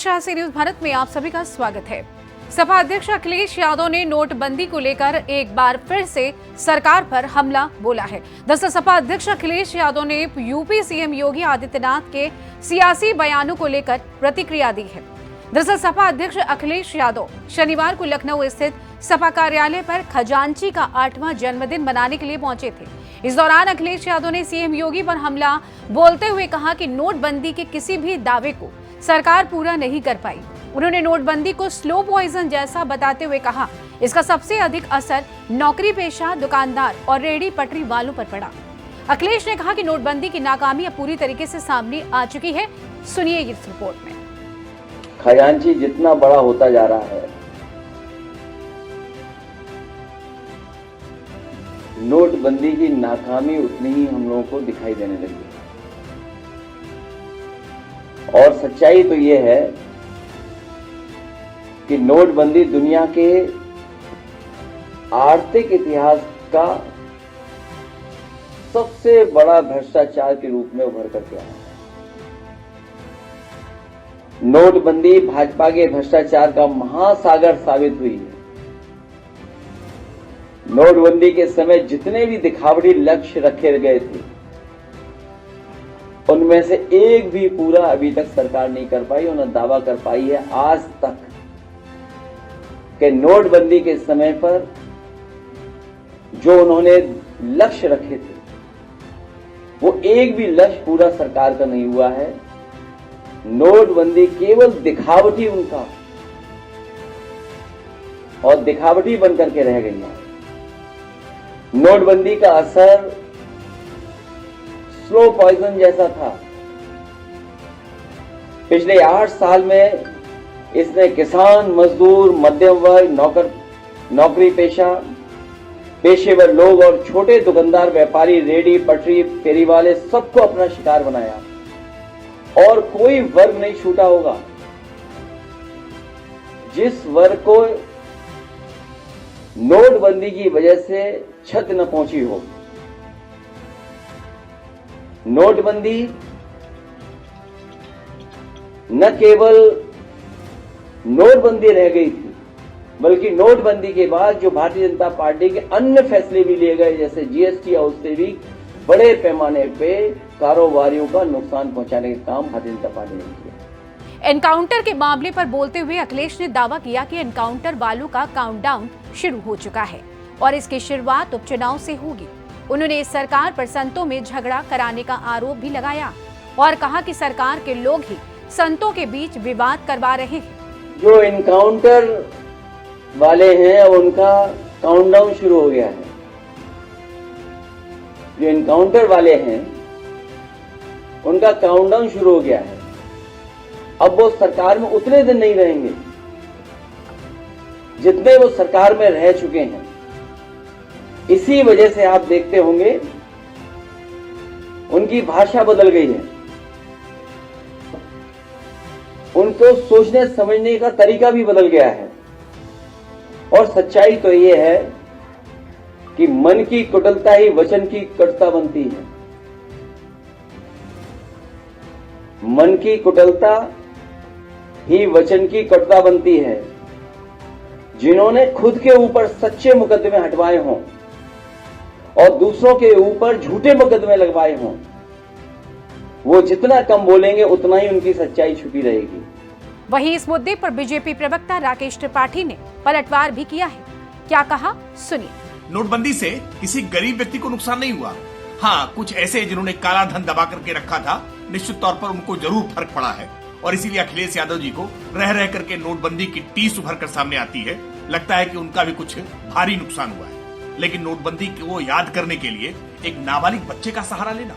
नमस्कार, सी न्यूज भारत में आप सभी का स्वागत है। सपा अध्यक्ष अखिलेश यादव ने नोटबंदी को लेकर एक बार फिर से सरकार पर हमला बोला है। दरअसल सपा अध्यक्ष अखिलेश यादव ने यूपी सीएम योगी आदित्यनाथ के सियासी बयानों को लेकर प्रतिक्रिया दी है। दरअसल सपा अध्यक्ष अखिलेश यादव शनिवार को लखनऊ स्थित सपा कार्यालय पर खजांची का 8वां जन्मदिन मनाने के लिए पहुंचे थे। इस दौरान अखिलेश यादव ने सीएम योगी पर हमला बोलते हुए कहा कि नोटबंदी के किसी भी दावे को सरकार पूरा नहीं कर पाई। उन्होंने नोटबंदी को स्लो पॉइजन जैसा बताते हुए कहा, इसका सबसे अधिक असर नौकरी पेशा, दुकानदार और रेहड़ी पटरी वालों पर पड़ा। अखिलेश ने कहा कि नोटबंदी की नाकामी अब पूरी तरीके से सामने आ चुकी है। सुनिए इस रिपोर्ट में। खजांची जितना बड़ा होता जा रहा है, नोटबंदी की नाकामी उतनी ही हम लोगों को दिखाई देने लगी है। और सच्चाई तो ये है कि नोटबंदी दुनिया के आर्थिक इतिहास का सबसे बड़ा भ्रष्टाचार के रूप में उभर करके आया है। नोटबंदी भाजपा के भ्रष्टाचार का महासागर साबित हुई है। नोटबंदी के समय जितने भी दिखावटी लक्ष्य रखे गए थे, उनमें से एक भी पूरा अभी तक सरकार नहीं कर पाई और न दावा कर पाई है आज तक कि नोटबंदी के समय पर जो उन्होंने लक्ष्य रखे थे, वो एक भी लक्ष्य पूरा सरकार का नहीं हुआ है। नोटबंदी केवल दिखावटी उनका और दिखावटी बनकर के रह गई है। नोटबंदी का असर स्लो पॉइजन जैसा था। पिछले 8 साल में इसने किसान, मजदूर, मध्यम वर्ग, नौकरी पेशा, पेशेवर लोग और छोटे दुकानदार, व्यापारी, रेहड़ी पटरी, फेरी वाले सबको अपना शिकार बनाया और कोई वर्ग नहीं छूटा होगा जिस वर्ग को नोटबंदी की वजह से छत न पहुंची हो। नोटबंदी न केवल नोटबंदी रह गई थी, बल्कि नोटबंदी के बाद जो भारतीय जनता पार्टी के अन्य फैसले भी लिए गए, जैसे जीएसटी, और उससे भी बड़े पैमाने पे कारोबारियों का नुकसान पहुंचाने का काम भारतीय जनता पार्टी ने किया। एनकाउंटर के मामले पर बोलते हुए अखिलेश ने दावा किया कि एनकाउंटर वालों का काउंटडाउन शुरू हो चुका है और इसकी शुरुआत उपचुनाव से होगी। उन्होंने इस सरकार पर संतों में झगड़ा कराने का आरोप भी लगाया और कहा कि सरकार के लोग ही संतों के बीच विवाद करवा रहे हैं। जो एनकाउंटर वाले हैं उनका काउंटडाउन शुरू हो गया है। जो एनकाउंटर वाले हैं उनका काउंटडाउन शुरू हो गया है। अब वो सरकार में उतने दिन नहीं रहेंगे जितने वो सरकार में रह चुके हैं। इसी वजह से आप देखते होंगे उनकी भाषा बदल गई है, उनको सोचने समझने का तरीका भी बदल गया है। और सच्चाई तो यह है कि मन की कुटिलता ही वचन की कटुता बनती है। मन की कुटिलता ही वचन की कटुता बनती है। जिन्होंने खुद के ऊपर सच्चे मुकदमे हटवाए हों और दूसरों के ऊपर झूठे मुकदमे लगवाए हों, वो जितना कम बोलेंगे उतना ही उनकी सच्चाई छुपी रहेगी। वहीं इस मुद्दे पर बीजेपी प्रवक्ता राकेश त्रिपाठी ने पलटवार भी किया है। क्या कहा, सुनिए। नोटबंदी से किसी गरीब व्यक्ति को नुकसान नहीं हुआ। हाँ, कुछ ऐसे जिन्होंने काला धन दबा करके रखा था, निश्चित तौर पर उनको जरूर फर्क पड़ा है और इसीलिए अखिलेश यादव जी को रह रह करके नोटबंदी की टीस उभर कर सामने आती है। लगता है कि उनका भी कुछ भारी नुकसान हुआ है। लेकिन नोटबंदी को याद करने के लिए एक नाबालिग बच्चे का सहारा लेना,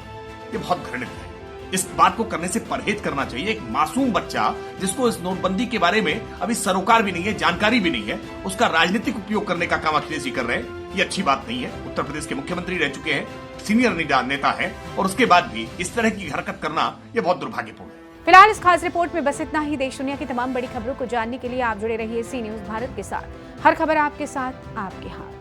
ये बहुत घृणित है। इस बात को करने से परहेज करना चाहिए। एक मासूम बच्चा जिसको इस नोटबंदी के बारे में अभी सरोकार भी नहीं है, जानकारी भी नहीं है, उसका राजनीतिक उपयोग करने का काम अखिलेश जी कर रहे हैं, ये अच्छी बात नहीं है। उत्तर प्रदेश के मुख्यमंत्री रह चुके हैं, सीनियर नेता है और उसके बाद भी इस तरह की हरकत करना यह बहुत दुर्भाग्यपूर्ण है। फिलहाल इस खास रिपोर्ट में बस इतना ही। देश दुनिया की तमाम बड़ी खबरों को जानने के लिए आप जुड़े रहिए सी न्यूज भारत के साथ। हर खबर आपके साथ, आपके हाथ।